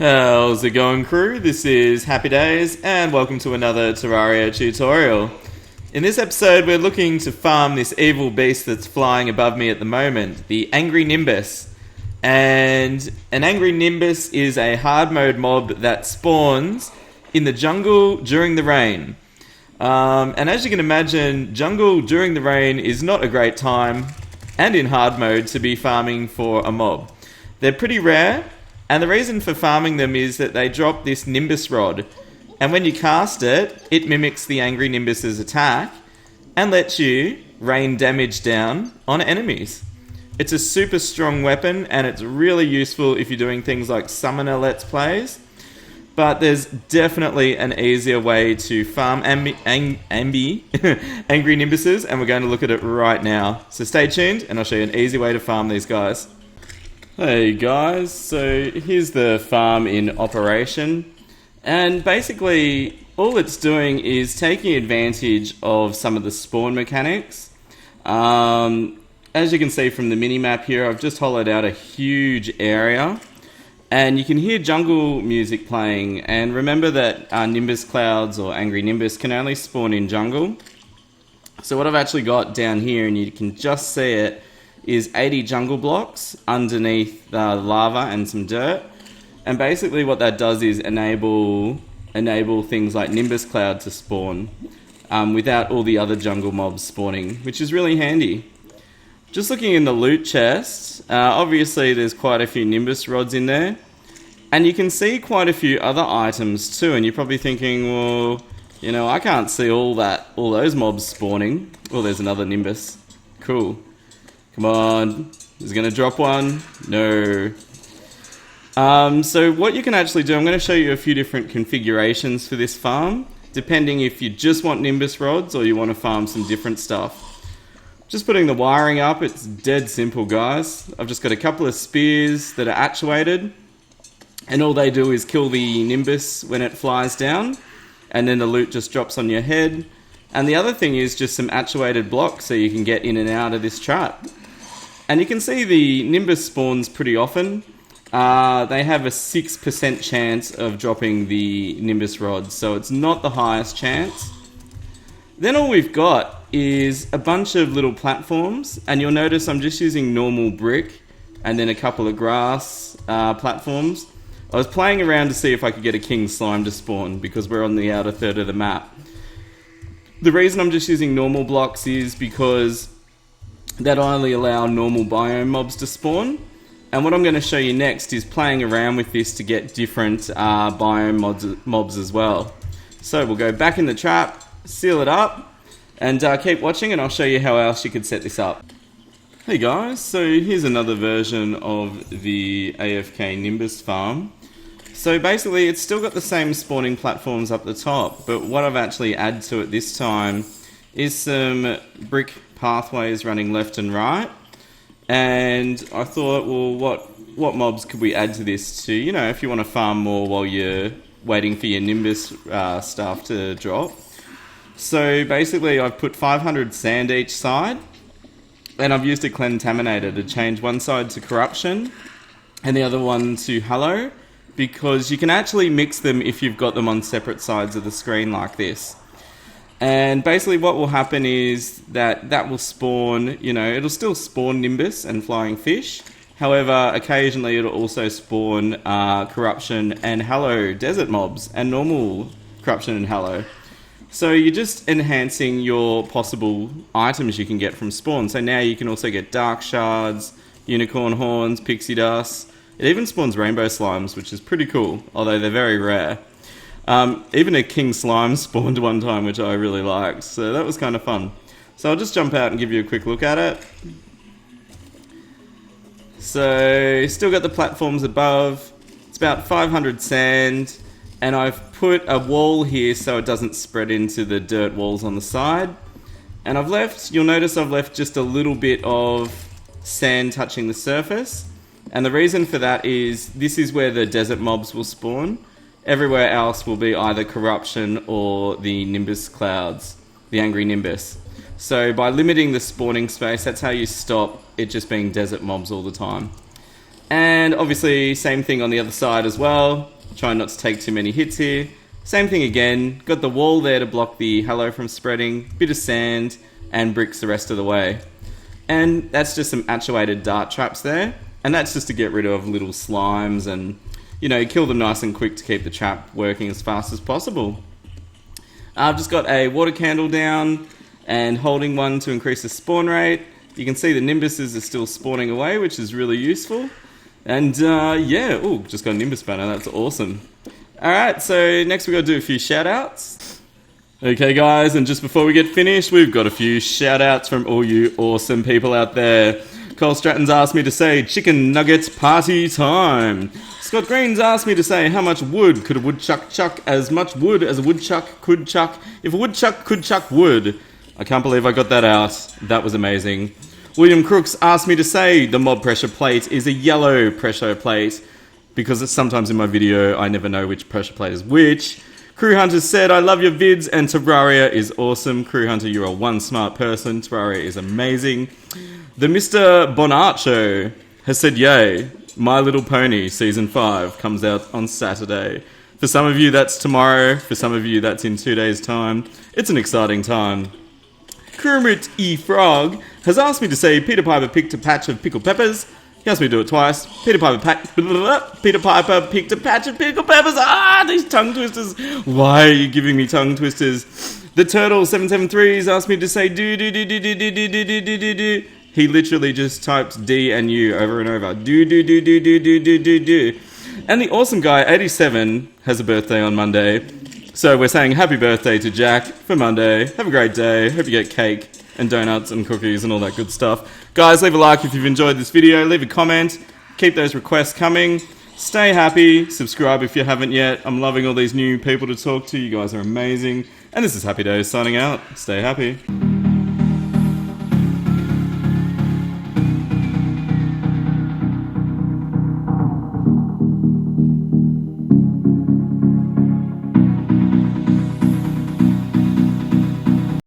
How's it going, crew? This is HappyDays and welcome to another Terraria tutorial. In this episode we're looking to farm this evil beast that's flying above me at the moment, the Angry Nimbus. And an Angry Nimbus is a hard mode mob that spawns in the jungle during the rain. And as you can imagine, jungle during the rain is not a great time, and in hard mode, to be farming for a mob. They're pretty rare. And the reason for farming them is that they drop this Nimbus Rod. And when you cast it, it mimics the Angry Nimbus's attack and lets you rain damage down on enemies. It's a super strong weapon and it's really useful if you're doing things like summoner let's plays. But there's definitely an easier way to farm Angry Nimbuses, and we're going to look at it right now. So stay tuned and I'll show you an easy way to farm these guys. Hey guys, so here's the farm in operation, and basically all it's doing is taking advantage of some of the spawn mechanics. As you can see from the mini-map here, I've just hollowed out a huge area and you can hear jungle music playing, and remember that Nimbus clouds or Angry Nimbus can only spawn in jungle. So what I've actually got down here, and you can just see it, is 80 jungle blocks underneath the lava and some dirt. And basically what that does is enable things like Nimbus Cloud to spawn without all the other jungle mobs spawning, which is really handy. Just looking in the loot chest, obviously there's quite a few Nimbus Rods in there. And you can see quite a few other items too, and you're probably thinking, well, you know, I can't see all those mobs spawning. Well, there's another Nimbus. Cool. Come on, is it going to drop one? No. So what you can actually do, I'm going to show you a few different configurations for this farm, depending if you just want Nimbus Rods or you want to farm some different stuff. Just putting the wiring up, it's dead simple, guys. I've just got a couple of spears that are actuated, and all they do is kill the Nimbus when it flies down, and then the loot just drops on your head. And the other thing is just some actuated blocks so you can get in and out of this trap. And you can see the Nimbus spawns pretty often. They have a 6% chance of dropping the Nimbus Rod, so it's not the highest chance. Then all we've got is a bunch of little platforms, and you'll notice I'm just using normal brick and then a couple of grass platforms. I was playing around to see if I could get a king slime to spawn because we're on the outer third of the map. The reason I'm just using normal blocks is because that only allow normal biome mobs to spawn. And what I'm going to show you next is playing around with this to get different biome mobs as well. So we'll go back in the trap, seal it up, and keep watching and I'll show you how else you could set this up. Hey guys, so here's another version of the AFK Nimbus farm. So basically it's still got the same spawning platforms up the top, but what I've actually added to it this time is some brick pathways running left and right. And I thought, well, what mobs could we add to this to, you know, if you want to farm more while you're waiting for your Nimbus stuff to drop. So basically I've put 500 sand each side, and I've used a Contaminator to change one side to Corruption and the other one to Hallow, because you can actually mix them if you've got them on separate sides of the screen like this. And basically what will happen is that will spawn, you know, it'll still spawn Nimbus and flying fish. However, occasionally it'll also spawn Corruption and Hallow desert mobs and normal Corruption and Hallow. So you're just enhancing your possible items you can get from spawn. So now you can also get dark shards, unicorn horns, pixie dust. It even spawns rainbow slimes, which is pretty cool, although they're very rare. Even a king slime spawned one time, which I really liked, so that was kind of fun. So I'll just jump out and give you a quick look at it. So still got the platforms above. It's about 500 sand, and I've put a wall here so it doesn't spread into the dirt walls on the side. And you'll notice I've left just a little bit of sand touching the surface. And the reason for that is this is where the desert mobs will spawn. Everywhere else will be either Corruption or the Nimbus Clouds, the Angry Nimbus. So by limiting the spawning space, that's how you stop it just being desert mobs all the time. And obviously, same thing on the other side as well. Try not to take too many hits here. Same thing again. Got the wall there to block the Hallow from spreading. Bit of sand and bricks the rest of the way. And that's just some actuated dart traps there. And that's just to get rid of little slimes and, you know, kill them nice and quick to keep the trap working as fast as possible. I've just got a water candle down and holding one to increase the spawn rate. You can see the Nimbuses are still spawning away, which is really useful. And yeah, oh, just got a Nimbus banner, that's awesome. Alright, so next we've got to do a few shoutouts. Okay guys, and just before we get finished, we've got a few shoutouts from all you awesome people out there. Cole Stratton's asked me to say chicken nuggets party time. Scott Green's asked me to say how much wood could a woodchuck chuck, as much wood as a woodchuck could chuck if a woodchuck could chuck wood. I can't believe I got that out. That was amazing. William Crooks asked me to say the mob pressure plate is a yellow pressure plate because sometimes in my video I never know which pressure plate is which. Crew Hunter said, I love your vids and Terraria is awesome. Crew Hunter, you're a one smart person. Terraria is amazing. The Mr. Bonaccio has said, yay, My Little Pony Season 5 comes out on Saturday. For some of you that's tomorrow, for some of you that's in 2 days' time. It's an exciting time. Kermit E. Frog has asked me to say Peter Piper picked a patch of pickled peppers. He asked me to do it twice. Peter Piper picked a patch of pickled peppers. Ah, these tongue twisters. Why are you giving me tongue twisters? The Turtle 773 has asked me to say do. He literally just typed D and U over and over. Do. And the awesome guy 87 has a birthday on Monday. So we're saying happy birthday to Jack for Monday. Have a great day. Hope you get cake and donuts and cookies and all that good stuff. Guys, leave a like if you've enjoyed this video. Leave a comment. Keep those requests coming. Stay happy. Subscribe if you haven't yet. I'm loving all these new people to talk to. You guys are amazing. And this is HappyDays signing out. Stay happy.